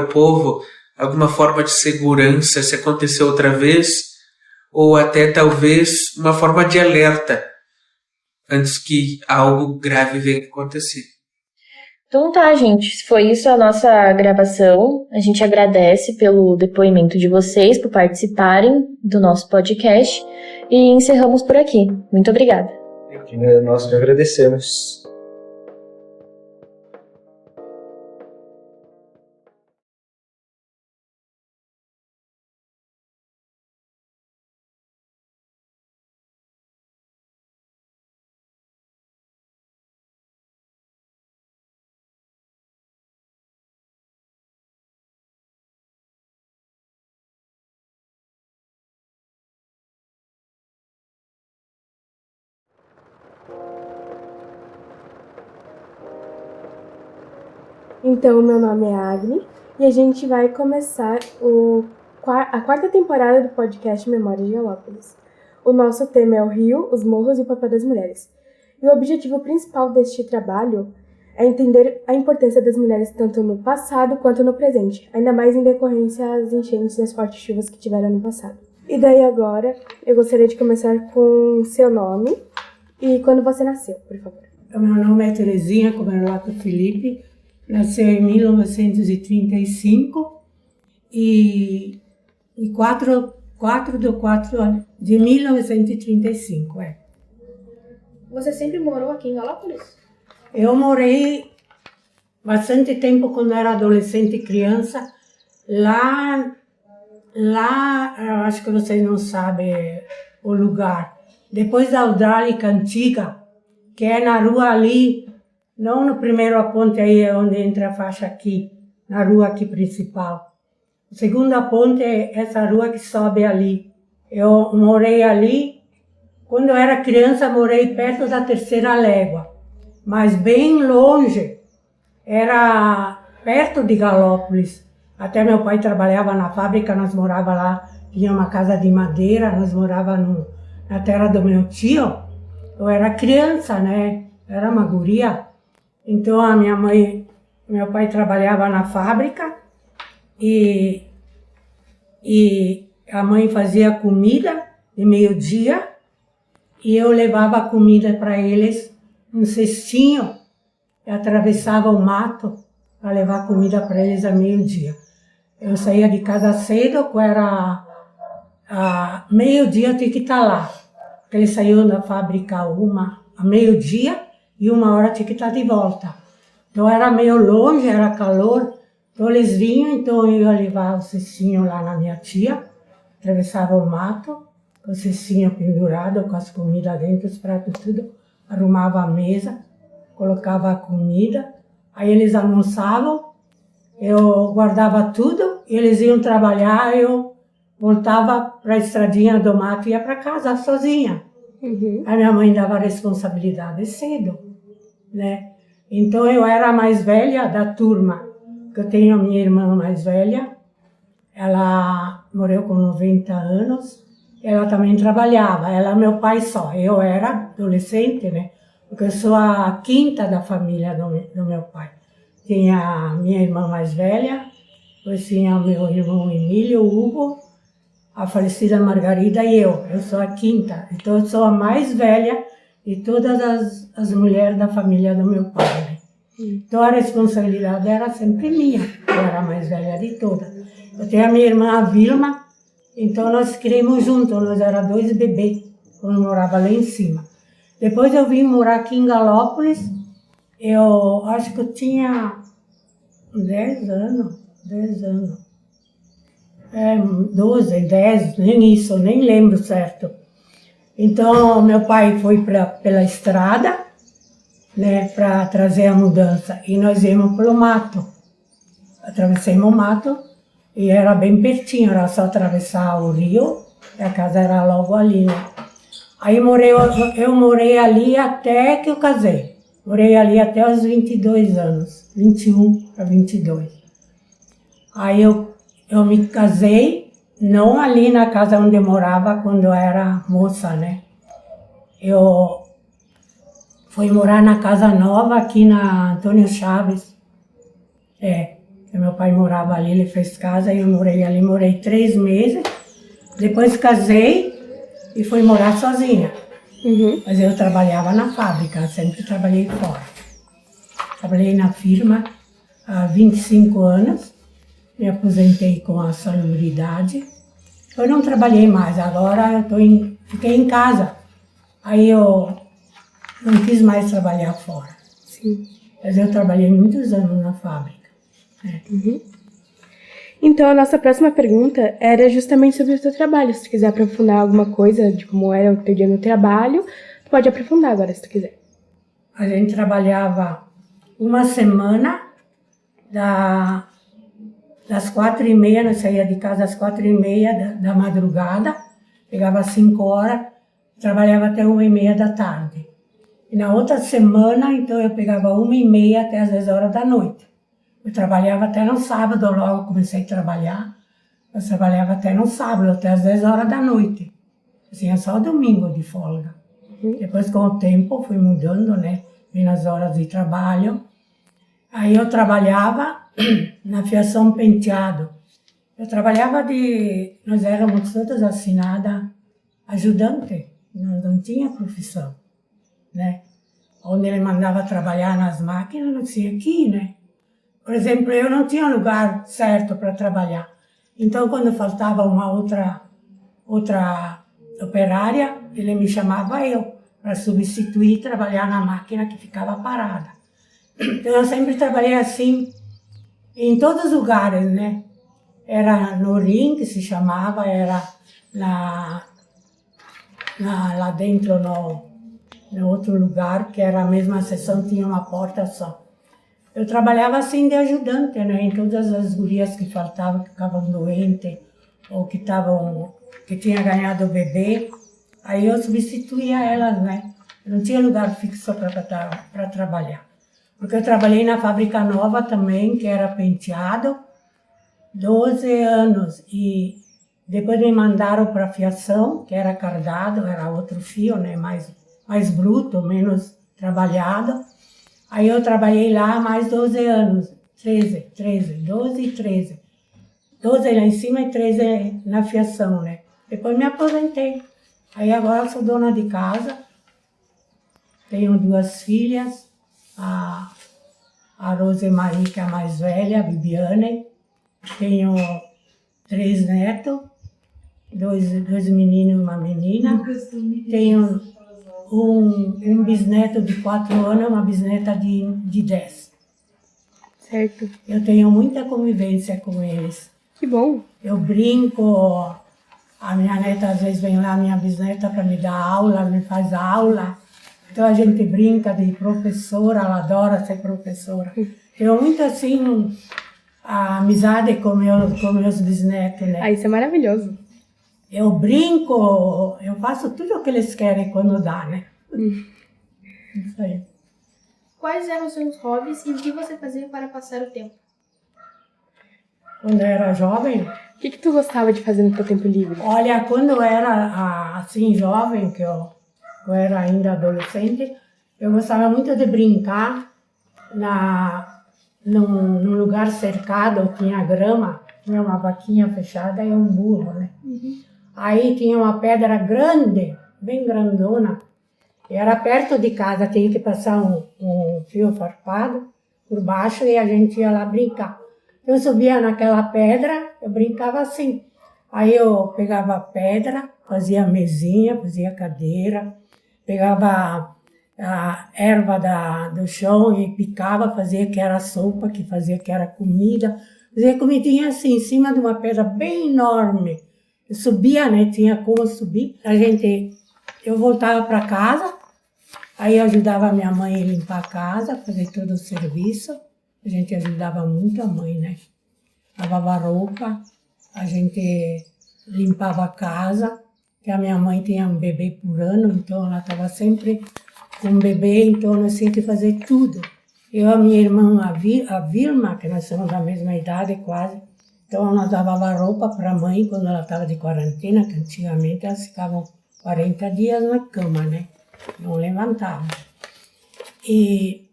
o povo alguma forma de segurança se acontecer outra vez, ou até talvez uma forma de alerta antes que algo grave venha a acontecer. Então tá, gente, foi isso a nossa gravação. A gente agradece pelo depoimento de vocês, por participarem do nosso podcast e encerramos por aqui. Muito obrigada. Nós que agradecemos. Então, meu nome é Agni e a gente vai começar a quarta temporada do podcast Memórias de Galópolis. O nosso tema é o Rio, os morros e o papel das mulheres. E o objetivo principal deste trabalho é entender a importância das mulheres tanto no passado quanto no presente, ainda mais em decorrência às enchentes e às fortes chuvas que tiveram no passado. E daí agora, eu gostaria de começar com seu nome e quando você nasceu, por favor. Meu nome é Terezinha Comerlato Felipe. Nasceu em 1935 e 4 de 1935, Você sempre morou aqui em Galópolis? Eu morei bastante tempo quando era adolescente e criança. Lá, eu acho que vocês não sabem o lugar. Depois da hidráulica antiga, que é na rua ali, não no primeiro ponte aí onde entra a faixa aqui, na rua aqui principal. A segunda ponte é essa rua que sobe ali. Eu morei ali, quando eu era criança morei perto da Terceira Légua, mas bem longe, era perto de Galópolis. Até meu pai trabalhava na fábrica, nós morava lá, tinha uma casa de madeira, nós morava na terra do meu tio. Eu era criança, né? Era uma guria. Então a meu pai trabalhava na fábrica e a mãe fazia comida de meio-dia e eu levava a comida para eles num cestinho e atravessava o mato para levar comida para eles a meio-dia. Eu saía de casa cedo, era meio-dia eu tinha que estar lá. Eles saíam da fábrica a meio-dia e 1h tinha que estar de volta. Então era meio longe, era calor. Então eles vinham, então eu ia levar o cestinho lá na minha tia, atravessava o mato, com o cestinho pendurado, com as comidas dentro, os pratos tudo, arrumava a mesa, colocava a comida, aí eles almoçavam, eu guardava tudo, eles iam trabalhar, eu voltava para a estradinha do mato e ia para casa sozinha. Uhum. A minha mãe dava responsabilidade cedo, né? Então eu era a mais velha da turma, que eu tenho a minha irmã mais velha, ela morreu com 90 anos, ela também trabalhava, ela meu pai só, eu era adolescente, né? Porque eu sou a quinta da família do meu pai. Tinha a minha irmã mais velha, depois tinha o meu irmão Emílio, o Hugo, a falecida Margarida e eu sou a quinta, então eu sou a mais velha de todas as mulheres da família do meu pai. Né? Então a responsabilidade era sempre minha, eu era a mais velha de todas. Eu tenho a minha irmã, a Vilma, então nós criamos juntos, nós éramos 2 bebês, quando morava lá em cima. Depois eu vim morar aqui em Galópolis, eu acho que eu tinha 10 anos. 12, 10, nem isso, nem lembro certo. Então, meu pai foi pela estrada, né, para trazer a mudança. E nós íamos pelo mato. Atravessamos o mato e era bem pertinho, era só atravessar o rio, e a casa era logo ali, né. Aí eu morei ali até que eu casei. Morei ali até os 22 anos, 21 para 22. Aí eu me casei, não ali na casa onde eu morava quando eu era moça, né? Eu fui morar na casa nova aqui na Antônio Chaves, Meu pai morava ali, ele fez casa, e eu morei ali, morei 3 meses. Depois casei e fui morar sozinha. Mas eu trabalhava na fábrica, sempre trabalhei fora. Trabalhei na firma há 25 anos, me aposentei com a salubridade. Eu não trabalhei mais, agora fiquei em casa. Aí eu não quis mais trabalhar fora. Sim. Mas eu trabalhei muitos anos na fábrica. Então, a nossa próxima pergunta era justamente sobre o teu trabalho. Se tu quiser aprofundar alguma coisa de como era o teu dia no trabalho, tu pode aprofundar agora, se tu quiser. A gente trabalhava uma semana, das 4h30, nós saía de casa às 4h30 da madrugada, pegava 5 horas, trabalhava até 1h30 da tarde. E na outra semana, então, eu pegava 1h30 até as 10 horas da noite. Eu trabalhava até no sábado, logo comecei a trabalhar. Eu trabalhava até no sábado, até as 10 horas da noite. Tinha só domingo de folga. Depois, com o tempo, fui mudando, né? Vim nas horas de trabalho. Aí eu trabalhava na fiação penteado. Eu trabalhava nós éramos todas assinadas ajudante. Nós não tinha profissão, né? Onde ele mandava trabalhar nas máquinas, não tinha aqui, né? Por exemplo, eu não tinha lugar certo para trabalhar. Então, quando faltava uma outra operária, ele me chamava eu para substituir e trabalhar na máquina que ficava parada. Então, eu sempre trabalhei assim, em todos os lugares, né? Era no rim, que se chamava, era lá dentro, no outro lugar, que era a mesma seção, tinha uma porta só. Eu trabalhava assim de ajudante, né? Em todas as gurias que faltavam, que ficavam doentes, ou que tinha ganhado o bebê. Aí eu substituía elas, né? Eu não tinha lugar fixo para trabalhar. Porque eu trabalhei na fábrica nova também, que era penteado, 12 anos. E depois me mandaram para fiação, que era cardado, era outro fio, né? Mais bruto, menos trabalhado. Aí eu trabalhei lá mais 12 anos, 12 e 13. 12 lá em cima e 13 na fiação, né? Depois me aposentei. Aí agora eu sou dona de casa, tenho 2 filhas, a Rosemarie, que é a mais velha, a Bibiane. Tenho 3 netos, 2 meninos e uma menina. Tenho um bisneto de 4 anos, uma bisneta de 10. Certo. Eu tenho muita convivência com eles. Que bom. Eu brinco, a minha neta às vezes vem lá, minha bisneta, para me dar aula, me faz aula. Então a gente brinca de professora, ela adora ser professora. Tenho muito assim, a amizade com meus bisnetos, né? Ah, isso é maravilhoso. Eu brinco, eu faço tudo o que eles querem quando dá, né? Isso aí. Quais eram os seus hobbies e o que você fazia para passar o tempo? Quando eu era jovem, O que tu gostava de fazer no teu tempo livre? olha, quando eu era assim jovem, que eu era ainda adolescente, eu gostava muito de brincar num lugar cercado, tinha grama, tinha uma vaquinha fechada e um burro, né? Aí tinha uma pedra grande, bem grandona, e era perto de casa, tinha que passar um fio farpado por baixo e a gente ia lá brincar. Eu subia naquela pedra, eu brincava assim. Aí eu pegava a pedra, fazia mesinha, fazia cadeira, pegava a erva do chão e picava, fazia que era sopa, que fazia que era comida. Fazia comidinha assim, em cima de uma pedra bem enorme. Eu subia, né? Tinha como subir. Eu voltava para casa, aí eu ajudava a minha mãe a limpar a casa, fazer todo o serviço. A gente ajudava muito a mãe, né? Lavava roupa, a gente limpava a casa, que a minha mãe tinha um bebê por ano, então ela estava sempre com um bebê, então nós tínhamos que fazer tudo. Eu, a minha irmã, a Vilma, que nós somos da mesma idade quase, então nós lavava roupa para a mãe quando ela estava de quarentena, que antigamente elas ficavam 40 dias na cama, né? Não levantavam. E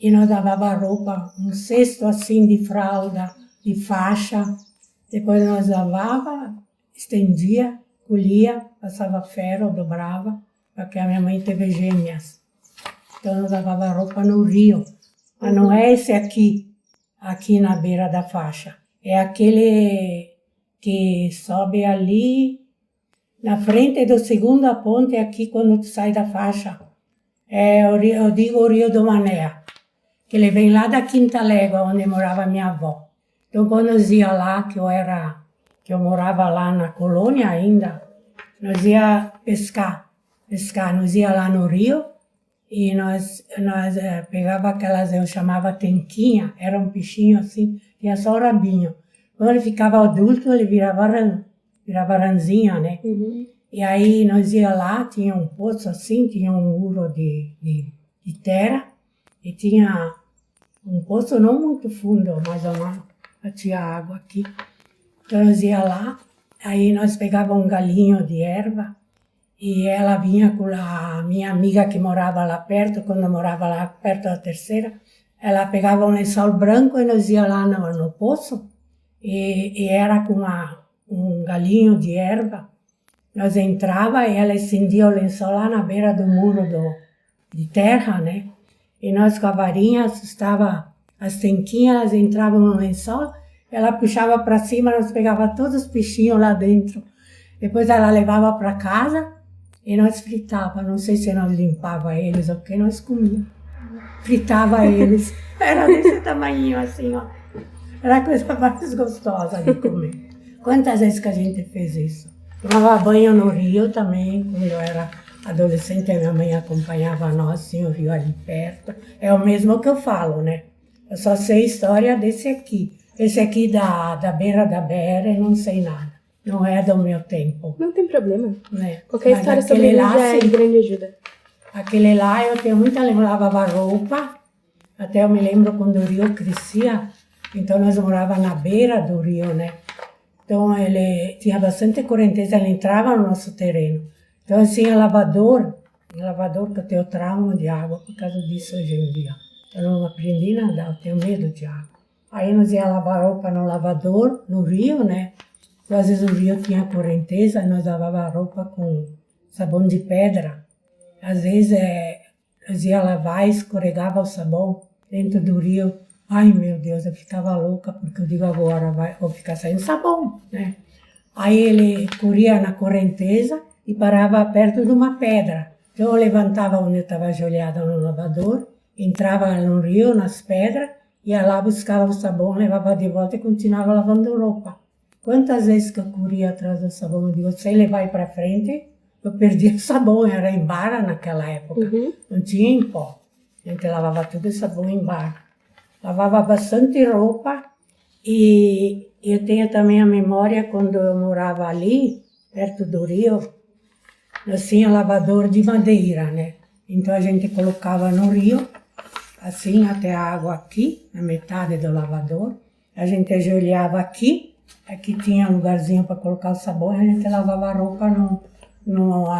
e nós lavava a roupa, um cesto assim de fralda, de faixa. Depois nós lavava, estendia, colhia, passava ferro, dobrava, porque a minha mãe teve gêmeas. Então nós lavava a roupa no rio. Mas não é esse aqui na beira da faixa. É aquele que sobe ali, na frente do segunda ponte, aqui quando tu sai da faixa. Eu digo o Rio do Mané, que ele vem lá da Quinta Légua, onde morava minha avó. Então quando nós ia lá, que eu morava lá na colônia ainda, nós ia pescar, nós ia lá no rio, e nós pegava aquelas, eu chamava tenquinha, era um peixinho assim, tinha só o rabinho. Quando ele ficava adulto, ele virava ranzinha, né? Uhum. E aí nós ia lá, tinha um poço assim, tinha um muro de terra, e tinha um poço não muito fundo, mais ou menos, tinha água aqui. Então nós ia lá, aí nós pegávamos um galinho de erva, e ela vinha com a minha amiga que morava lá perto, quando eu morava lá perto da terceira, ela pegava um lençol branco e nós ia lá no poço, e era com um galinho de erva. Nós entrava e ela estendia o lençol lá na beira do muro de terra, né? E nós com a varinha assustava as tenquinhas, entravam no lençol, ela puxava para cima, nós pegava todos os peixinhos lá dentro. Depois ela levava para casa e nós fritava. Não sei se nós limpava eles ou o que, nós comíamos. Fritava eles. Era desse tamanho assim, ó. Era a coisa mais gostosa de comer. Quantas vezes que a gente fez isso? Tomava banho no rio também, quando eu era adolescente, a minha mãe acompanhava nós, assim, o rio ali perto. É o mesmo que eu falo, né? Eu só sei história desse aqui. Esse aqui da beira da BR, não sei nada. Não é do meu tempo. Não tem problema. Né? Qualquer Mas história sobre ele já é de grande ajuda. Aquele lá eu tenho muita lembrança, lavava roupa. Até eu me lembro quando o rio crescia, então nós morávamos na beira do rio, né? Então ele tinha bastante correnteza, ele entrava no nosso terreno. Então tinha lavador que eu tenho trauma de água por causa disso hoje em dia. Eu não aprendi a nadar, eu tenho medo de água. Aí nós ia lavar roupa no lavador, no rio, né? Então, às vezes o rio tinha correnteza e nós lavava a roupa com sabão de pedra. Às vezes nós ia lavar e escorregava o sabão dentro do rio. Ai, meu Deus, eu ficava louca, porque eu digo agora, vou ficar saindo sabão, né? Aí ele corria na correnteza e parava perto de uma pedra. Então eu levantava onde eu estava ajoelhada no lavador, entrava no rio, nas pedras, ia lá, buscava o sabão, levava de volta e continuava lavando roupa. Quantas vezes que eu corria atrás do sabão, eu digo, se ele vai para frente, eu perdi o sabão, era em barra naquela época, não tinha em pó. A gente lavava tudo sabão em barra. Lavava bastante roupa e eu tenho também a memória quando eu morava ali, perto do rio, nós tínhamos lavador de madeira, né? Então a gente colocava no rio, assim até a água aqui, na metade do lavador. A gente ajoelhava aqui tinha um lugarzinho para colocar o sabão e a gente lavava a roupa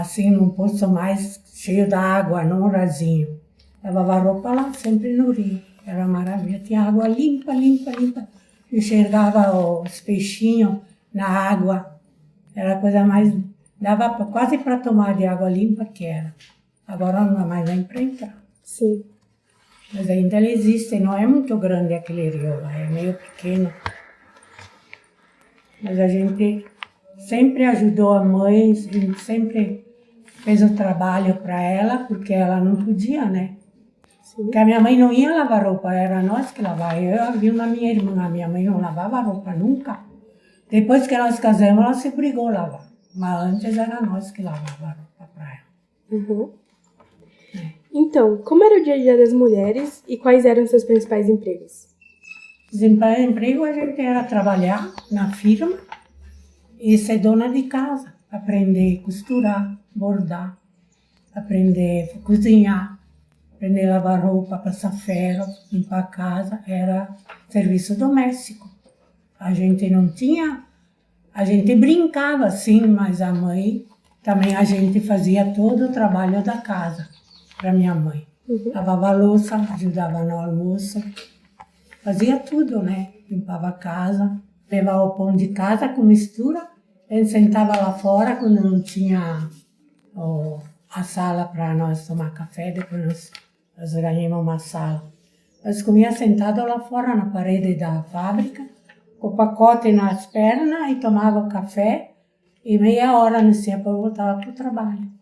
assim, num poço mais cheio da água, num rasinho. Lavava a roupa lá, sempre no rio. Era maravilha, tinha água limpa. Enxergava os peixinhos na água. Era a coisa mais... Dava quase para tomar de água limpa que era. Agora não dá mais nem para entrar. Sim. Mas ainda ele existe, não é muito grande aquele rio lá, é meio pequeno. Mas a gente sempre ajudou a mãe, a gente sempre fez o trabalho para ela, porque ela não podia, né? Porque a minha mãe não ia lavar roupa, era nós que lavávamos. Eu vi na minha irmã, a minha mãe não lavava roupa nunca. Depois que nós casamos, ela se obrigou a lavar. Mas antes era nós que lavávamos a roupa para ela. Então, como era o dia a dia das mulheres e quais eram seus principais empregos? Os empregos a gente era trabalhar na firma e ser dona de casa. Aprender a costurar, bordar, aprender a cozinhar. Aprender a lavar roupa, passar ferro, limpar a casa, era serviço doméstico. A gente não tinha, a gente brincava sim, mas a mãe, também a gente fazia todo o trabalho da casa para minha mãe. Lavava a louça, ajudava no almoço. Fazia tudo, né? Limpava a casa, levava o pão de casa com mistura. A gente sentava lá fora quando não tinha a sala para nós tomar café. Depois nós ganhamos uma sala. Nós comíamos sentados lá fora na parede da fábrica, com o pacote nas pernas e tomava café. E meia hora nesse tempo eu voltava para o trabalho.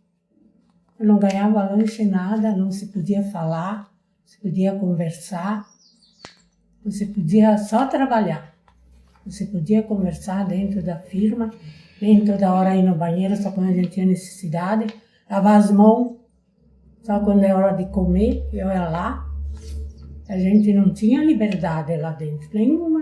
Eu não ganhava lanche, nada, não se podia falar, não se podia conversar, você podia só trabalhar. Você podia conversar dentro da firma, nem toda hora ir no banheiro, só quando a gente tinha necessidade, lavar as mãos, só quando é hora de comer, eu ia lá. A gente não tinha liberdade lá dentro, nenhuma.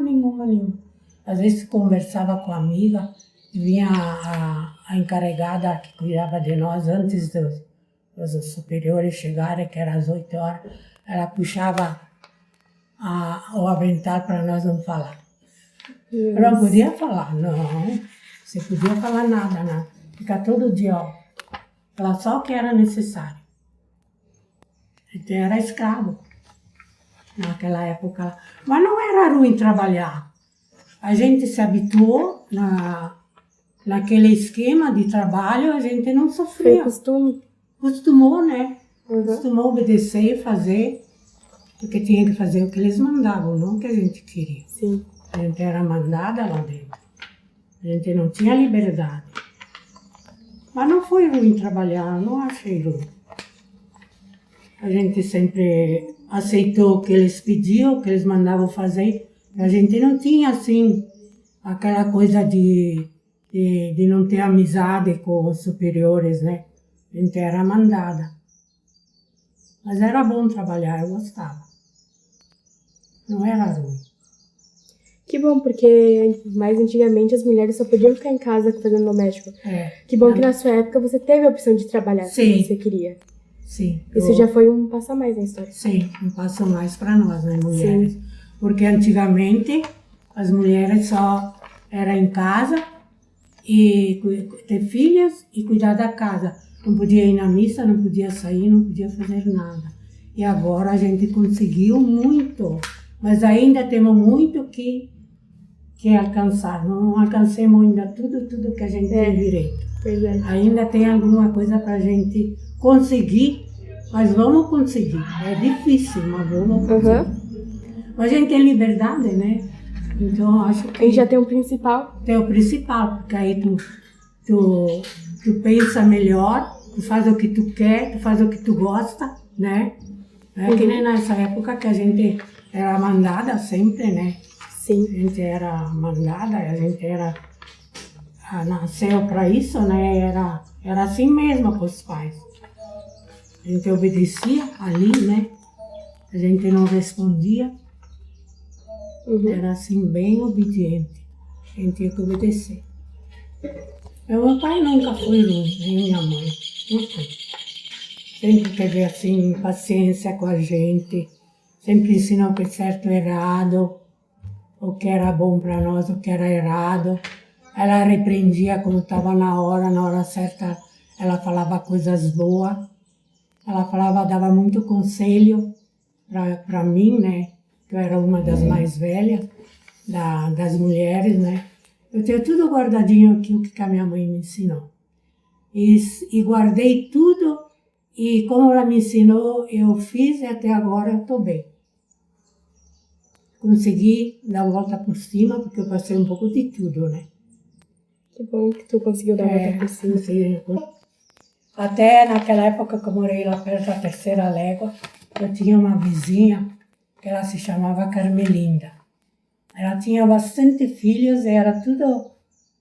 Às vezes conversava com a amiga, vinha a encarregada que cuidava de nós antes dos superiores chegarem, que era às 8 horas, ela puxava o avental para nós não falar. Eu não podia falar, não. Você podia falar nada. Ficar todo dia, ó. Falar só o que era necessário. Então era escravo naquela época. Mas não era ruim trabalhar. A gente se habituou naquele esquema de trabalho, a gente não sofria. Foi costume. Costumou, né? Costumou obedecer e fazer, porque tinha que fazer o que eles mandavam, não o que a gente queria. Sim. A gente era mandada lá dentro. A gente não tinha liberdade. Mas não foi ruim trabalhar, não achei ruim. A gente sempre aceitou o que eles pediam, o que eles mandavam fazer. A gente não tinha, assim, aquela coisa de não ter amizade com os superiores, né? A gente era mandada. Mas era bom trabalhar, eu gostava. Não era ruim. Que bom, porque mais antigamente as mulheres só podiam ficar em casa fazendo doméstico. Que bom que na sua época você teve a opção de trabalhar se você queria. Sim. Isso já foi um passo a mais na história. Sim, um passo a mais para nós, né, mulheres. Sim. Porque antigamente as mulheres só eram em casa e ter filhas e cuidar da casa. Não podia ir na missa, não podia sair, não podia fazer nada. E agora a gente conseguiu muito, mas ainda temos muito que alcançar. Não alcancemos ainda tudo que a gente tem direito. Verdade. Ainda tem alguma coisa para a gente conseguir, mas vamos conseguir. É difícil, mas vamos conseguir. Mas a gente tem liberdade, né? Então acho que... A gente já tem o principal. Tem o principal, porque aí tu pensa melhor, tu faz o que tu quer, tu faz o que tu gosta, né? É que nem nessa época que a gente era mandada sempre, né? Sim. A gente era mandada, a gente nasceu para isso, né? Era assim mesmo com os pais. A gente obedecia ali, né? A gente não respondia. Era assim, bem obediente. A gente tinha que obedecer. Meu pai nunca foi ruim, nem minha mãe. Não foi. Sempre teve assim, paciência com a gente. Sempre ensinou o que é certo e errado. O que era bom para nós, o que era errado. Ela repreendia quando estava na hora certa, ela falava coisas boas. Ela dava muito conselho para mim, né? Eu era uma das mais velhas, das mulheres, né? Eu tenho tudo guardadinho aqui, o que a minha mãe me ensinou. E guardei tudo, e como ela me ensinou, eu fiz e até agora eu estou bem. Consegui dar a volta por cima, porque eu passei um pouco de tudo, né? Que bom que tu conseguiu dar a volta por cima. Sim. Até naquela época que eu morei lá perto da Terceira Légua, eu tinha uma vizinha, que ela se chamava Carmelinda. Ela tinha bastante filhos, era tudo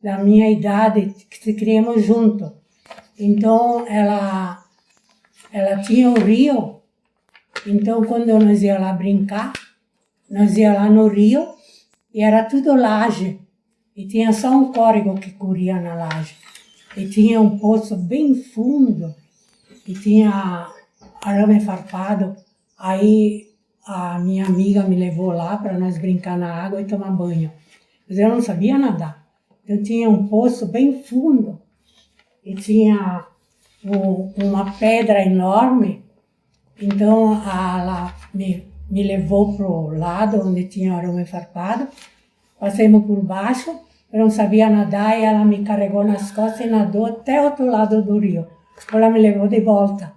da minha idade, que se criamos junto. Então, ela tinha o rio, então quando nós ia lá brincar, nós ia lá no rio, e era tudo laje, e tinha só um córrego que corria na laje. E tinha um poço bem fundo, e tinha arame farpado. Aí a minha amiga me levou lá para nós brincar na água e tomar banho. Mas eu não sabia nadar. Então tinha um poço bem fundo, e tinha uma pedra enorme, Então, ela me levou para o lado onde tinha arame farpado, passamos por baixo, eu não sabia nadar e ela me carregou nas costas e nadou até o outro lado do rio. Ela me levou de volta.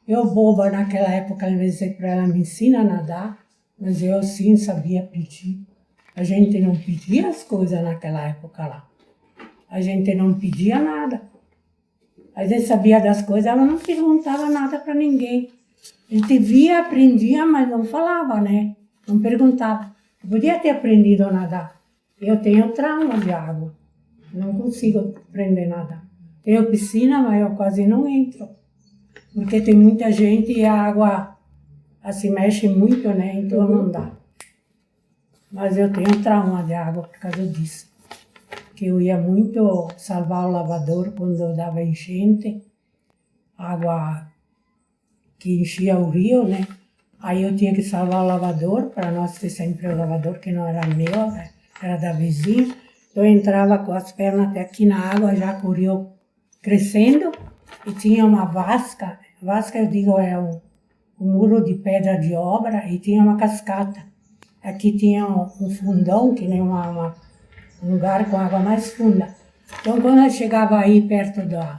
Eu, boba, naquela época, eu disse para ela, me ensina a nadar, mas eu sim sabia pedir. A gente não pedia as coisas naquela época lá. A gente não pedia nada. A gente sabia das coisas, ela não perguntava nada para ninguém. A gente via, aprendia, mas não falava, né? Não perguntava. Eu podia ter aprendido a nadar. Eu tenho trauma de água. Não consigo aprender a nadar. Tenho piscina, mas eu quase não entro. Porque tem muita gente e a água se mexe muito, né? Então não dá. Mas eu tenho trauma de água por causa disso. Que eu ia muito salvar o lavador quando dava enchente. Água que enchia o rio, né? Aí eu tinha que salvar o lavador, para nós ter sempre o lavador, que não era meu, era da vizinha. Eu entrava com as pernas até aqui na água, já com o rio crescendo, e tinha uma vasca. Vasca, eu digo, é um muro de pedra de obra, e tinha uma cascata. Aqui tinha um fundão, que nem um lugar com água mais funda. Então, quando eu chegava aí perto da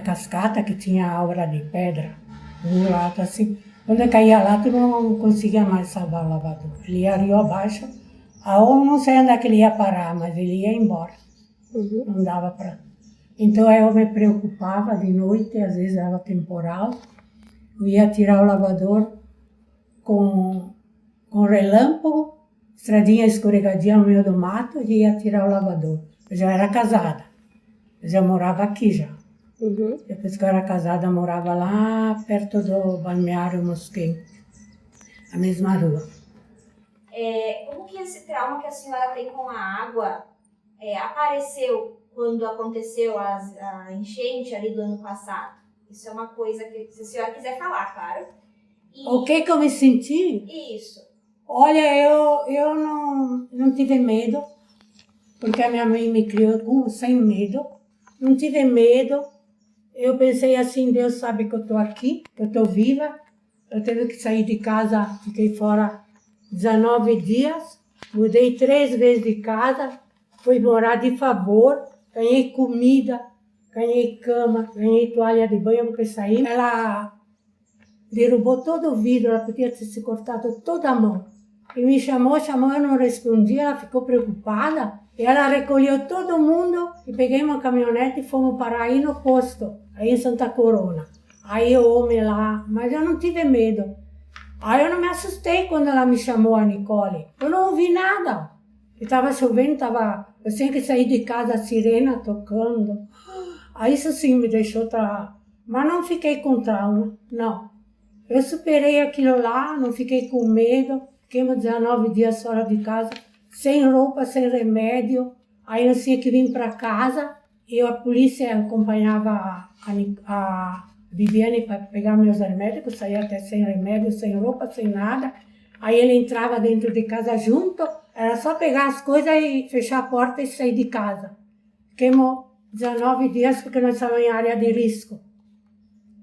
cascata, que tinha a obra de pedra, um muro alto assim, quando eu caía lá, tu não conseguia mais salvar o lavador. Ele ia rio abaixo, eu não sei onde é que ele ia parar, mas ele ia embora. Não dava para... Então eu me preocupava de noite, às vezes era temporal, eu ia tirar o lavador com relâmpago, estradinha escorregadia no meio do mato, e ia tirar o lavador. Eu já era casada, eu já morava aqui já. Depois que eu era casada, eu morava lá perto do balneário Mosquém, na mesma rua. Como que esse trauma que a senhora tem com a água apareceu quando aconteceu a enchente ali do ano passado? Isso é uma coisa que, se a senhora quiser falar, claro. O que eu me senti? Isso. Olha, eu não tive medo, porque a minha mãe me criou sem medo. Não tive medo. Eu pensei assim, Deus sabe que eu estou aqui, que eu estou viva. Eu tive que sair de casa, fiquei fora 19 dias, mudei 3 vezes de casa, fui morar de favor, ganhei comida, ganhei cama, ganhei toalha de banho, porque saí. Ela derrubou todo o vidro, ela podia ter se cortado toda a mão. E me chamou, eu não respondi, ela ficou preocupada. E ela recolheu todo mundo e peguei uma caminhonete e fomos parar aí no posto, aí em Santa Corona. Aí o homem lá, mas eu não tive medo. Aí eu não me assustei quando ela me chamou, a Nicole. Eu não ouvi nada. Estava chovendo, eu tinha que sair de casa, a sirena tocando. Aí isso sim me deixou mas não fiquei com trauma, não. Eu superei aquilo lá, não fiquei com medo. Fiquei 19 dias fora de casa, sem roupa, sem remédio. Aí eu tinha que vir para casa e a polícia acompanhava a Viviane para pegar meus remédios, eu saía até sem remédio, sem roupa, sem nada. Aí ele entrava dentro de casa junto, era só pegar as coisas e fechar a porta e sair de casa. Fiquemos 19 dias porque nós estávamos em área de risco.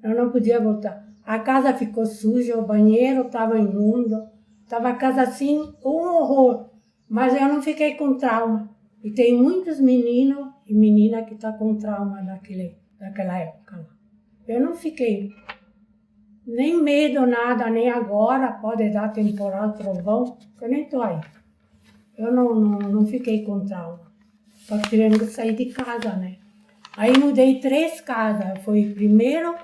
Eu não podia voltar. A casa ficou suja, o banheiro estava imundo, estava a casa assim, um horror. Mas eu não fiquei com trauma. E tem muitos meninos e meninas que estão com trauma daquela época lá. Eu não fiquei nem medo, nada, nem agora, pode dar temporal, trovão, eu nem estou aí. Eu não fiquei com trauma. Só tivemos que sair de casa, né? Aí mudei 3 casas. Primeiro,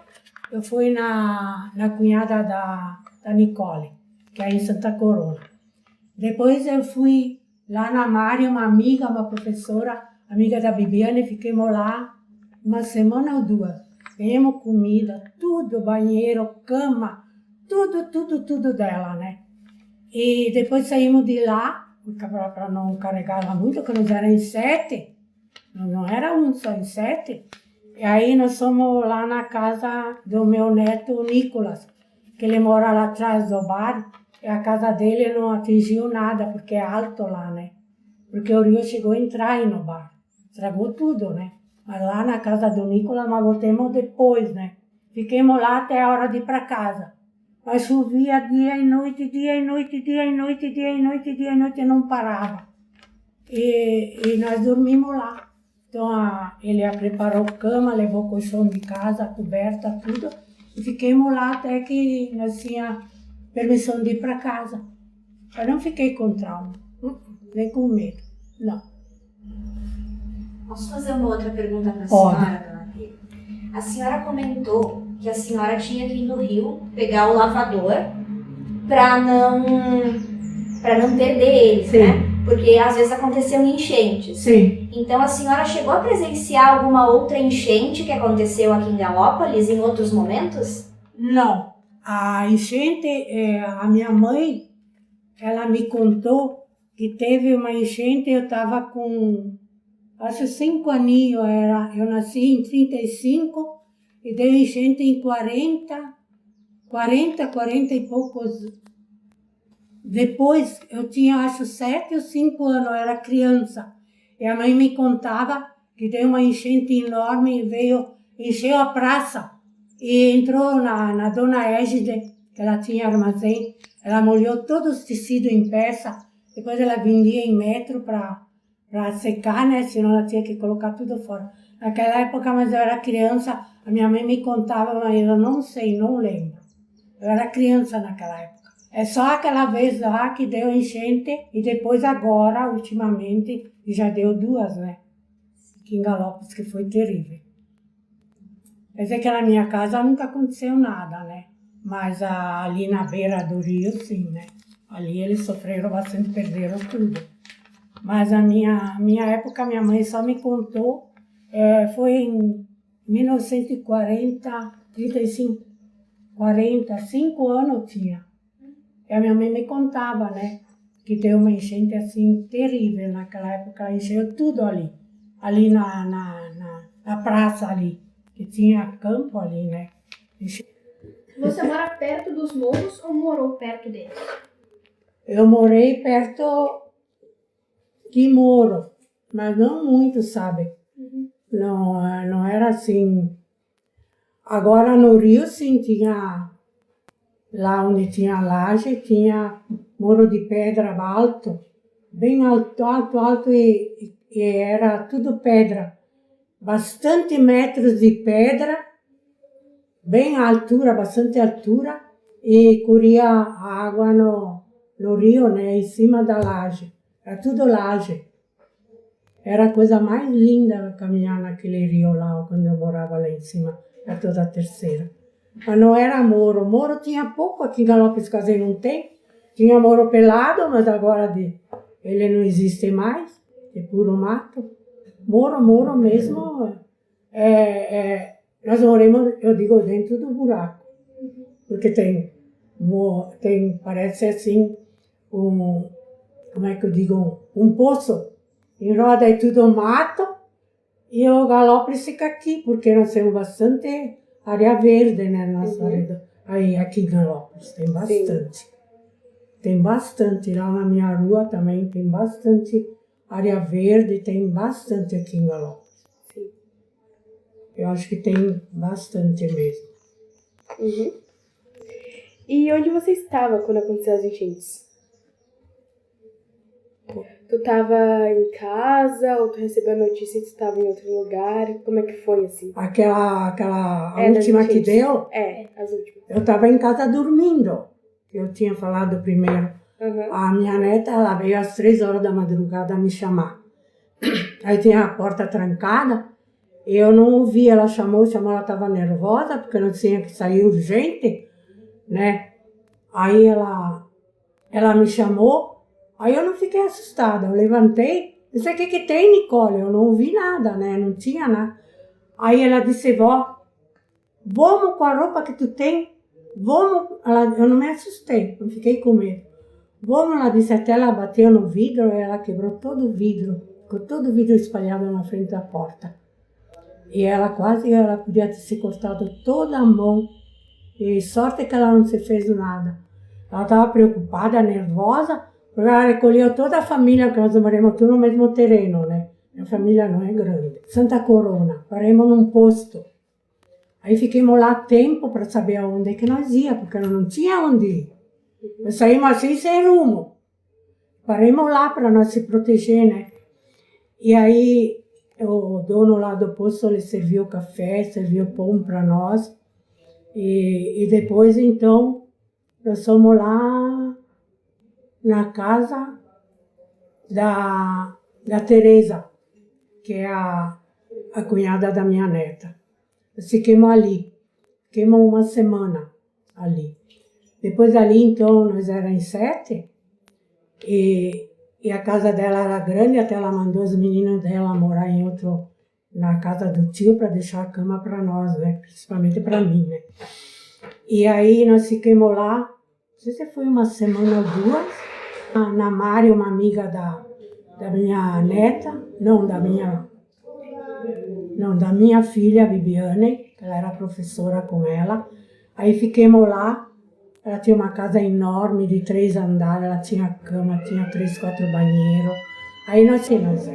eu fui na cunhada da Nicole, que é em Santa Corona. Depois eu fui lá na Mari, uma amiga, uma professora, amiga da Bibiane, fiquemos lá 1 semana ou 2. Ganhamos comida, tudo, banheiro, cama, tudo dela, né? E depois saímos de lá, para não carregar ela muito, porque nós éramos em 7, não era um, só em 7. E aí nós fomos lá na casa do meu neto Nicolas, que ele mora lá atrás do bar, e a casa dele não atingiu nada, porque é alto lá, né? Porque o rio chegou a entrar aí no bar, estragou tudo, né? Mas lá na casa do Nicolas nós voltamos depois, né? Fiquemos lá até a hora de ir para casa. Mas chovia dia e noite, dia e noite, dia e noite, dia e noite, dia e noite, e não parava. E nós dormimos lá. Então ele preparou cama, levou colchão de casa, coberta, tudo. E fiquemos lá até que nós tínhamos permissão de ir para casa. Eu não fiquei com trauma, nem com medo, não. Posso fazer uma outra pergunta para a Pode. senhora, dona Pia? A senhora comentou que a senhora tinha que ir no rio pegar o lavador para não perder eles, Sim. né? Porque às vezes aconteciam enchentes. Sim. Então a senhora chegou a presenciar alguma outra enchente que aconteceu aqui em Galópolis em outros momentos? Não. A enchente, a minha mãe, ela me contou que teve uma enchente, eu estava com, acho 5 aninhos, eu nasci em 35 e deu enchente em 40 e poucos. Depois eu tinha, acho 7 ou 5 anos, eu era criança. E a mãe me contava que deu uma enchente enorme, encheu a praça. E entrou na dona Égide, que ela tinha armazém, ela molhou todos os tecidos em peça, depois ela vendia em metro para secar, né? Senão ela tinha que colocar tudo fora. Naquela época, mas eu era criança, a minha mãe me contava, mas eu não sei, não lembro. Eu era criança naquela época. É só aquela vez lá que deu enchente e depois agora, ultimamente, já deu 2, né? Aqui em Galópolis, que foi terrível. Quer dizer que na minha casa nunca aconteceu nada, né? Mas ali na beira do rio, sim, né? Ali eles sofreram bastante, perderam tudo. Mas a minha época, minha mãe só me contou, foi em 1940, 35, 45 anos eu tinha. E a minha mãe me contava, né? Que deu uma enchente assim terrível naquela época, ela encheu tudo ali. Ali na praça ali. Que tinha campo ali, né? Você mora perto dos morros ou morou perto deles? Eu morei perto de Moro, mas não muito, sabe? Não era assim. Agora no Rio, sim, tinha... Lá onde tinha laje, tinha muro de pedra alto, bem alto, alto, alto, e era tudo pedra. Bastante metros de pedra, bem altura, bastante altura, e corria a água no rio, né, em cima da laje. Era tudo laje. Era a coisa mais linda caminhar naquele rio lá, quando eu morava lá em cima, perto da Terceira. Mas não era moro. Moro tinha pouco aqui em Galópolis, quase não tem. Tinha moro pelado, mas agora ele não existe mais, é puro mato. Moro mesmo, nós moramos, eu digo, dentro do buraco. Porque tem parece assim, como é que eu digo, um poço. Em roda é tudo mato e o Galópolis fica aqui, porque nós temos bastante área verde, né, nossa área. Aí aqui em Galópolis tem bastante. Sim. Tem bastante, lá na minha rua também tem bastante área verde, tem bastante aqui em Galópolis. Sim. Eu acho que tem bastante mesmo. E onde você estava quando aconteceu as enchentes? Tu estava em casa ou tu recebeu a notícia e tu estava em outro lugar? Como é que foi, assim? A última que deu? As últimas. Eu estava em casa dormindo. Eu tinha falado primeiro. A minha neta, ela veio às 3 horas da madrugada me chamar. Aí tinha a porta trancada. E eu não ouvi, ela chamou, ela estava nervosa, porque não tinha que sair urgente, né? Aí ela me chamou. Aí eu não fiquei assustada, eu levantei, disse, o que tem, Nicole? Eu não ouvi nada, né, não tinha nada. Aí ela disse, vó, vamos com a roupa que tu tem, vamos. Eu não me assustei, não fiquei com medo. Vamos, ela disse, até ela bateu no vidro, ela quebrou todo o vidro, ficou todo o vidro espalhado na frente da porta. E ela podia ter se cortado toda a mão, e sorte que ela não se fez nada. Ela estava preocupada, nervosa, porque ela recolheu toda a família, porque nós moramos tudo no mesmo terreno, né? A família não é grande. Santa Corona, paramos num posto. Aí fiquemos lá tempo para saber aonde é que nós ia, porque não tinha onde ir. Nós saímos assim sem rumo. Paramos lá para nós se proteger, né? E aí o dono lá do posto, ele serviu café, serviu pão para nós. E depois, então, nós fomos lá na casa da Tereza, que é a cunhada da minha neta. Nós ficamos ali, ficamos uma semana ali. Depois ali, então, nós éramos 7, e a casa dela era grande, até ela mandou os meninos dela morar na casa do tio para deixar a cama para nós, né? Principalmente para mim, né? E aí nós ficamos lá, não sei se foi uma semana ou 2, na Mari, uma amiga da minha neta, da minha filha, Viviane, que ela era professora com ela. Aí ficamos lá. Ela tinha uma casa enorme de 3 andares, ela tinha cama, tinha 3, 4 banheiros. Aí nós éramos.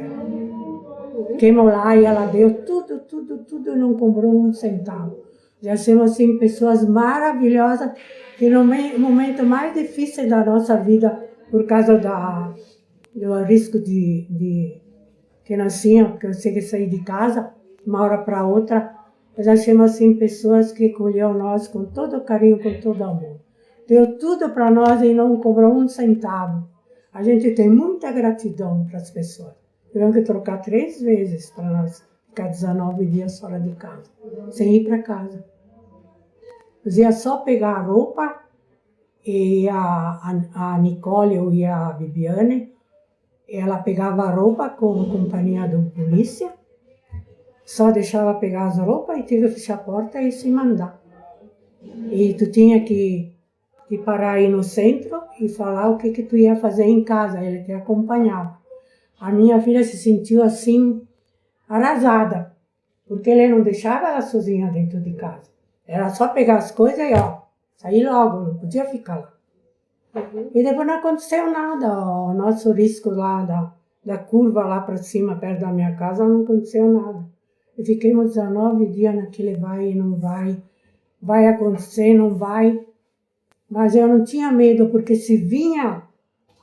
Ficamos lá e ela deu tudo, não cobrou um centavo. Já somos assim, pessoas maravilhosas, que no momento mais difícil da nossa vida, por causa do risco que nós tínhamos, porque eu sei que sair de casa, uma hora para outra, nós achamos assim, pessoas que acolheu nós com todo carinho, com todo amor. Deu tudo para nós e não cobrou um centavo. A gente tem muita gratidão para as pessoas. Tivemos que trocar 3 vezes para nós ficar 19 dias fora de casa, sem ir para casa. Nós ia só pegar a roupa e a Nicole e a Viviane, ela pegava a roupa com a companhia da polícia, só deixava pegar as roupas e tinha que fechar a porta e se mandar. E tu tinha que parar aí no centro e falar o que tu ia fazer em casa, ele te acompanhava. A minha filha se sentiu assim, arrasada, porque ele não deixava ela sozinha dentro de casa. Era só pegar as coisas e sair logo, não podia ficar lá. E depois não aconteceu nada, o nosso risco lá da curva lá para cima, perto da minha casa, não aconteceu nada. E fiquemos 19 dias naquele vai e não vai acontecer, não vai. Mas eu não tinha medo, porque se vinha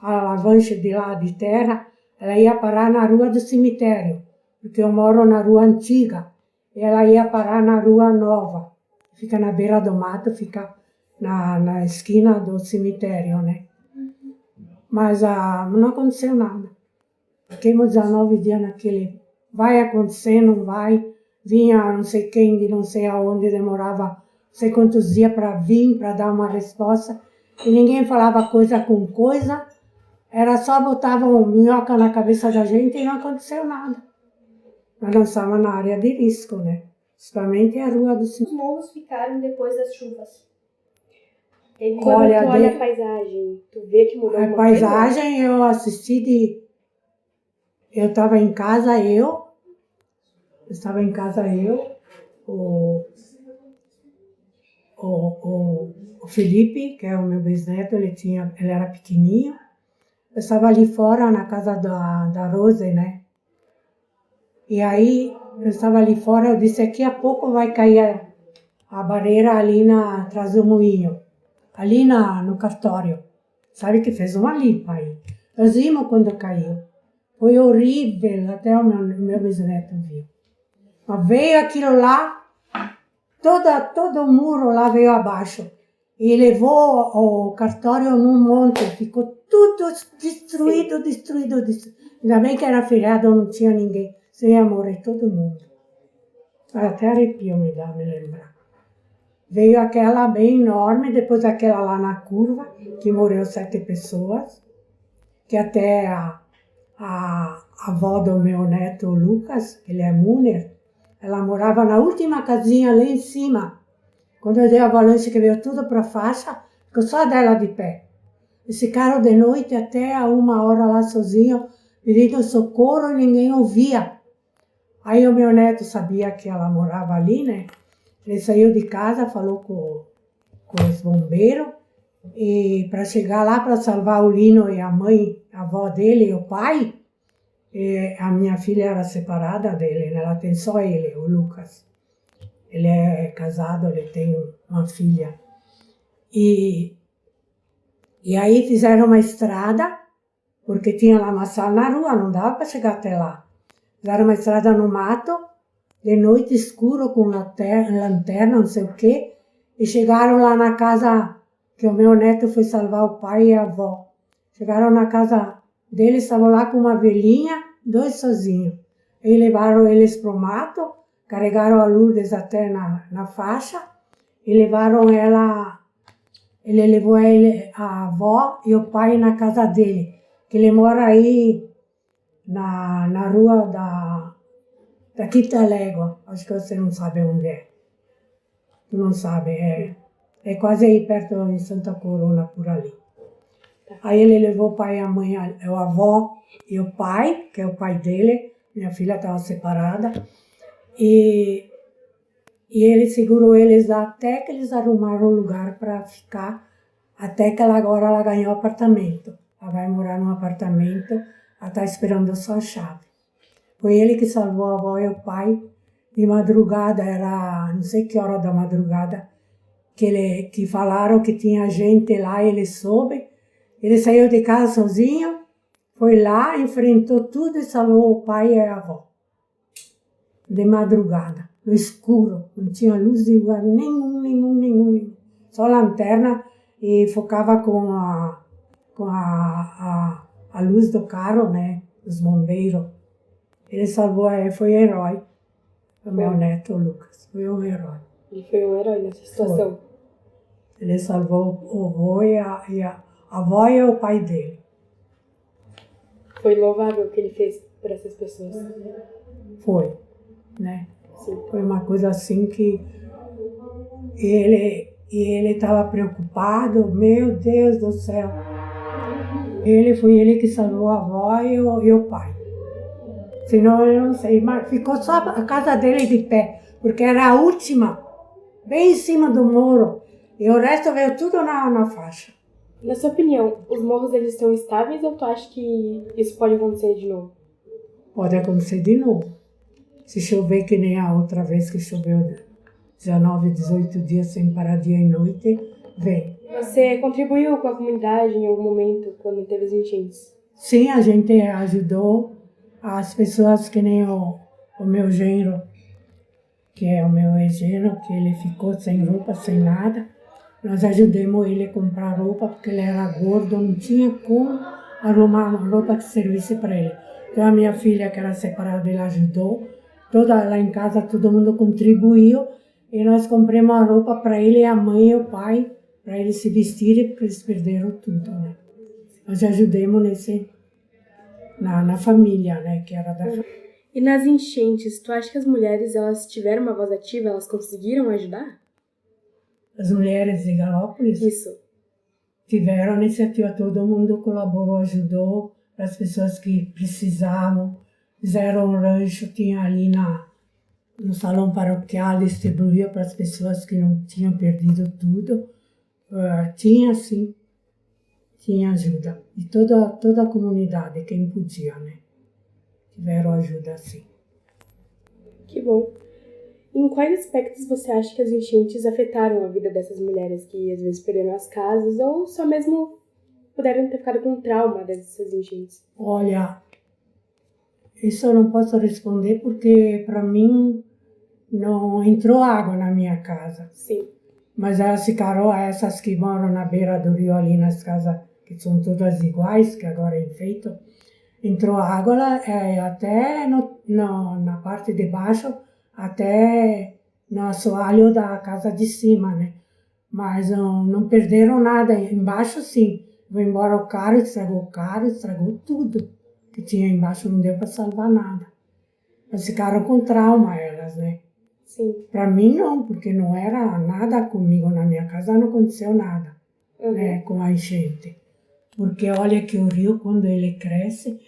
a avalanche de lá de terra, ela ia parar na rua do cemitério, porque eu moro na rua antiga, e ela ia parar na rua nova, fica na beira do mato, fica na esquina do cemitério, né? Mas não aconteceu nada. Fiquemos 19 dias naquele, vai acontecer, não vai, vinha não sei quem de não sei aonde, demorava não sei quantos dias para vir, para dar uma resposta, e ninguém falava coisa com coisa, era só botar uma minhoca na cabeça da gente e não aconteceu nada. Nós não estávamos na área de risco, né? Principalmente a rua do Os morros ficaram depois das chuvas. Quando tu olha a paisagem, tu vê que mudou alguma coisa? A paisagem eu assisti eu estava em casa, o Felipe, que é o meu bisneto, ele era pequenininho. Eu estava ali fora, na casa da Rose, né? E aí, eu estava ali fora, eu disse, daqui a pouco vai cair a barreira ali atrás do moinho, ali no cartório. Sabe que fez uma limpa aí. Nós vimos quando caiu. Foi horrível, até o meu bisneto viu. Mas veio aquilo lá, todo o muro lá veio abaixo. E levou o cartório num monte, ficou tudo destruído. Ainda bem que era feriado, não tinha ninguém. Você ia morrer todo mundo. Até arrepio me lembrar. Veio aquela bem enorme, depois aquela lá na curva, que morreu 7 pessoas, que até a avó do meu neto, Lucas, ele é Muner, ela morava na última casinha lá em cima. Quando eu dei a avalanche que veio tudo para a faixa, ficou só dela de pé. Eles ficaram de noite até 1 hora lá sozinho, pedindo socorro e ninguém ouvia. Aí o meu neto sabia que ela morava ali, né? Ele saiu de casa, falou com os bombeiros, e para chegar lá para salvar o Lino e a mãe, a avó dele e o pai, a minha filha era separada dele, né? Ela tem só ele, o Lucas. Ele é casado, ele tem uma filha. E aí fizeram uma estrada, porque tinha lá uma sala na rua, não dava para chegar até lá. Fizeram uma estrada no mato, de noite escuro, com lanterna, não sei o quê, e chegaram lá na casa que o meu neto foi salvar o pai e a avó. Chegaram na casa dele, estavam lá com uma velhinha, 2 sozinhos. E levaram eles para o mato, carregaram a Lourdes até na faixa, e levaram ela, ele levou a avó e o pai na casa dele, que ele mora aí na rua da Quinta Légua. Acho que você não sabe onde é. Tu não sabe, é quase aí perto de Santa Corona, por ali. Aí ele levou o pai e a mãe, a avó e o pai, que é o pai dele. Minha filha estava separada. E ele segurou eles lá até que eles arrumaram um lugar para ficar, até que agora ela ganhou apartamento. Ela vai morar num apartamento, ela está esperando só a chave. Foi ele que salvou a avó e o pai. De madrugada, era não sei que hora da madrugada, que falaram que tinha gente lá, ele soube. Ele saiu de casa sozinho, foi lá, enfrentou tudo e salvou o pai e a avó. De madrugada, no escuro, não tinha luz de lugar nenhum. Só lanterna e focava com a luz do carro, né, dos bombeiros. Ele salvou, foi herói. O meu neto, o Lucas, foi um herói. Ele foi um herói nessa situação. Foi. Ele salvou o avô e a avó e o pai dele. Foi louvável o que ele fez por essas pessoas. Foi, né? Sim. Foi uma coisa assim que ele estava preocupado, meu Deus do céu. Foi ele que salvou a avó e o pai. Senão eu não sei, mas ficou só a casa dele de pé, porque era a última, bem em cima do muro, e o resto veio tudo na faixa. Na sua opinião, os morros eles estão estáveis ou tu acha que isso pode acontecer de novo? Pode acontecer de novo. Se chover que nem a outra vez que choveu 19, 18 dias sem parar dia e noite, vem. Você contribuiu com a comunidade em algum momento, quando teve as enchentes? Sim, a gente ajudou as pessoas que nem o meu genro, que é o meu ex-genro, que ele ficou sem roupa, sem nada. Nós ajudamos ele a comprar roupa, porque ele era gordo, não tinha como arrumar uma roupa que servisse para ele. Então a minha filha, que era separada, ele ajudou. Toda lá em casa, todo mundo contribuiu. E nós compramos a roupa para ele, a mãe e o pai, para eles se vestirem, porque eles perderam tudo, né? Nós ajudamos na família, né? Que era da família. E nas enchentes, tu acha que as mulheres elas tiveram uma voz ativa, elas conseguiram ajudar? As mulheres de Galópolis Isso. tiveram a iniciativa, todo mundo colaborou, ajudou as pessoas que precisavam, fizeram um rancho, tinha ali no salão paroquial, distribuía para as pessoas que não tinham perdido tudo. Tinha sim, tinha ajuda. E toda a comunidade, quem podia, né? Tiveram ajuda sim. Que bom. Em quais aspectos você acha que as enchentes afetaram a vida dessas mulheres que às vezes perderam as casas ou só mesmo puderam ter ficado com trauma dessas enchentes? Olha, isso eu não posso responder porque para mim não entrou água na minha casa. Sim. Mas elas ficaram, essas que moram na beira do rio ali nas casas que são todas iguais, que agora é enfeito, entrou água até na parte de baixo, até no assoalho da casa de cima, né? Mas não perderam nada. Embaixo, sim. Foi embora o carro, estragou tudo que tinha embaixo, não deu para salvar nada. Mas ficaram com trauma elas, né? Sim. Para mim, não, porque não era nada comigo. Na minha casa não aconteceu nada, né, com a enchente. Porque olha que o rio, quando ele cresce,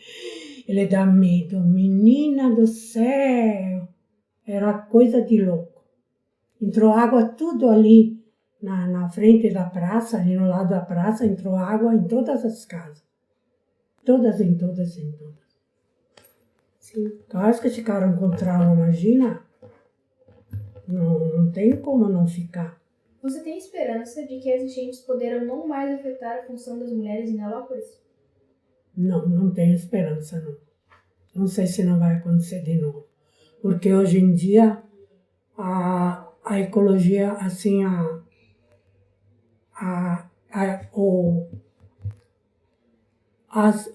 ele dá medo. Menina do céu! Era coisa de louco. Entrou água tudo ali na frente da praça, ali no lado da praça, entrou água em todas as casas. Todas. Sim. Então, as que ficaram com trauma, imagina. Não tem como não ficar. Você tem esperança de que as enchentes poderão não mais afetar a função das mulheres em Galópolis? Não tenho esperança, não. Não sei se não vai acontecer de novo. Porque hoje em dia, a ecologia, assim,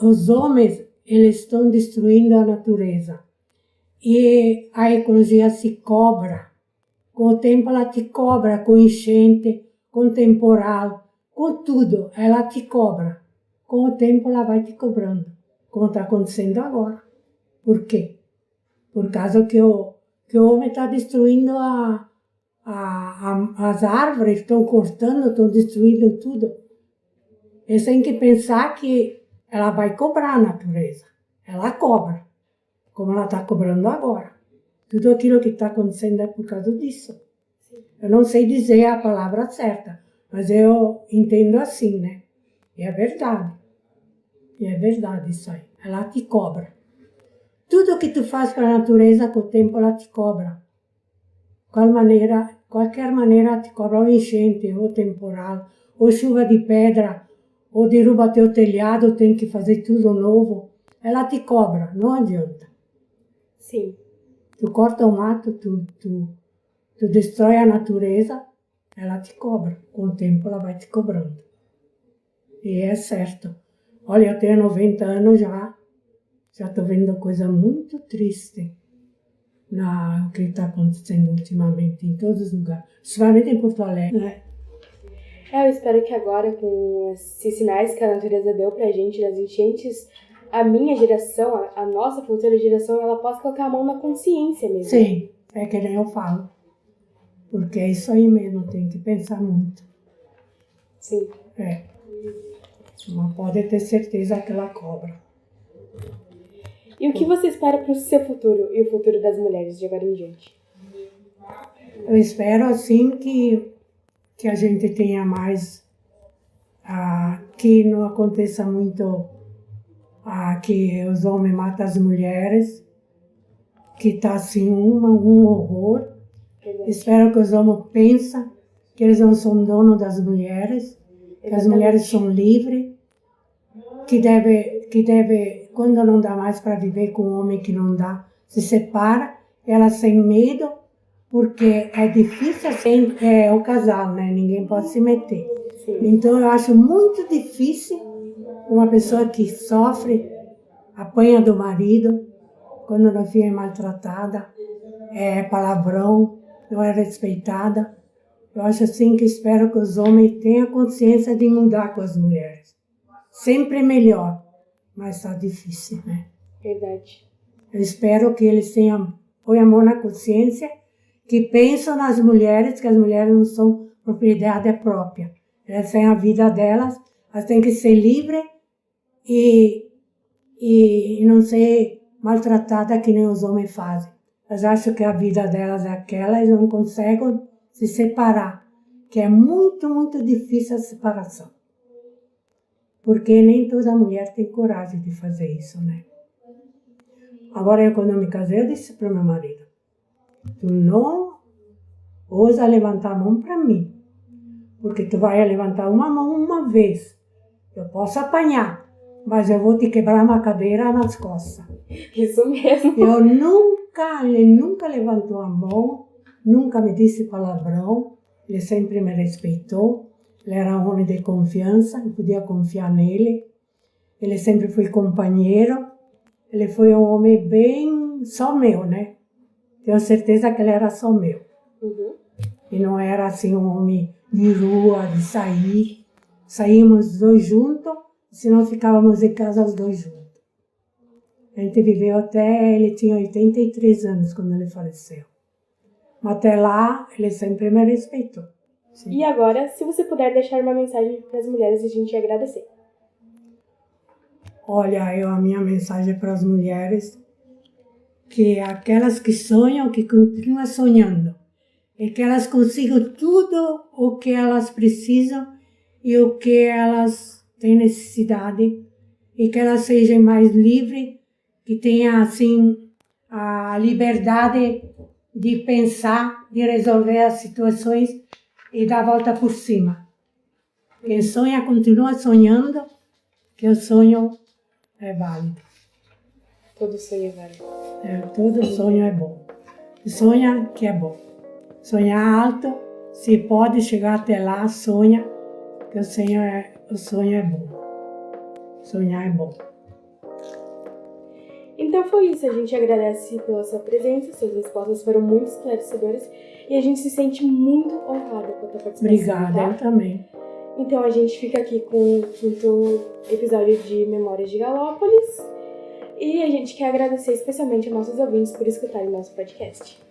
os homens, eles estão destruindo a natureza. E a ecologia se cobra. Com o tempo ela te cobra, com enchente, com temporal, com tudo. Ela te cobra. Com o tempo ela vai te cobrando, como está acontecendo agora. Por quê? Por causa que o homem está destruindo as árvores, estão cortando, estão destruindo tudo. Eles têm que pensar que ela vai cobrar a natureza. Ela cobra, como ela está cobrando agora. Tudo aquilo que está acontecendo é por causa disso. Eu não sei dizer a palavra certa, mas eu entendo assim, né? E é verdade. E é verdade isso aí. Ela te cobra. Tudo que tu faz para a natureza, com o tempo ela te cobra. Qualquer maneira ela te cobra, ou enchente, ou temporal, ou chuva de pedra, ou derruba teu telhado, tem que fazer tudo novo. Ela te cobra, não adianta. Sim. Tu corta o mato, tu destrói a natureza, ela te cobra. Com o tempo ela vai te cobrando. E é certo. Olha, eu tenho 90 anos já estou vendo coisa muito triste o que está acontecendo ultimamente em todos os lugares, principalmente em Porto Alegre, né? Eu espero que agora, com esses sinais que a natureza deu pra gente das enchentes, a minha geração, a nossa futura geração, ela possa colocar a mão na consciência mesmo. Sim, é que nem eu falo. Porque é isso aí mesmo, tem que pensar muito. Sim. É. Não pode ter certeza que ela cobra. E o que você espera para o seu futuro e o futuro das mulheres de agora em diante? Eu espero, assim, que a gente tenha mais... que não aconteça muito que os homens matam as mulheres, que está, assim, um horror. Espero que os homens pensem que eles não são donos das mulheres, que as mulheres são livres, que deve, quando não dá mais para viver com um homem que não dá, se separa, ela sem medo, porque é difícil assim, o casal, né? Ninguém pode se meter. Sim. Então eu acho muito difícil uma pessoa que sofre, apanha do marido, quando não é maltratada, é palavrão, não é respeitada. Eu acho assim que espero que os homens tenham consciência de mudar com as mulheres. Sempre melhor, mas está difícil, né? Verdade. Eu espero que eles põem a mão na consciência, que pensam nas mulheres, que as mulheres não são propriedade própria. Elas têm a vida delas, elas têm que ser livres e não ser maltratadas que nem os homens fazem. Elas acham que a vida delas é aquela e não conseguem se separar, que é muito, muito difícil a separação. Porque nem toda mulher tem coragem de fazer isso, né? Agora, eu, quando eu me casei, eu disse para o meu marido, tu não ousa levantar a mão para mim, porque tu vai levantar uma mão uma vez. Eu posso apanhar, mas eu vou te quebrar uma cadeira nas costas. Isso mesmo. Ele nunca levantou a mão, nunca me disse palavrão, ele sempre me respeitou. Ele era um homem de confiança, eu podia confiar nele. Ele sempre foi companheiro. Ele foi um homem bem só meu, né? Tenho certeza que ele era só meu. Uhum. E não era assim um homem de rua, de sair. Saímos os dois juntos, senão ficávamos em casa os dois juntos. A gente viveu até... Ele tinha 83 anos quando ele faleceu. Mas até lá, ele sempre me respeitou. Sim. E agora, se você puder deixar uma mensagem para as mulheres, a gente ia agradecer. Olha, a minha mensagem para as mulheres, que aquelas que sonham, que continuam sonhando, e que elas consigam tudo o que elas precisam e o que elas têm necessidade, e que elas sejam mais livres, que tenham, assim, a liberdade de pensar de resolver as situações e dar a volta por cima. Quem sonha continua sonhando, que o sonho é válido. Todo sonho é válido. Todo sonho é bom. Sonha que é bom. Sonhar alto, se pode chegar até lá, sonha, que o sonho é bom. Sonhar é bom. Então foi isso, a gente agradece pela sua presença, suas respostas foram muito esclarecedoras e a gente se sente muito honrada com a tua participação. Obrigada, tá? eu também. Então a gente fica aqui com o 5º episódio de Memórias de Galópolis e a gente quer agradecer especialmente aos nossos ouvintes por escutarem nosso podcast.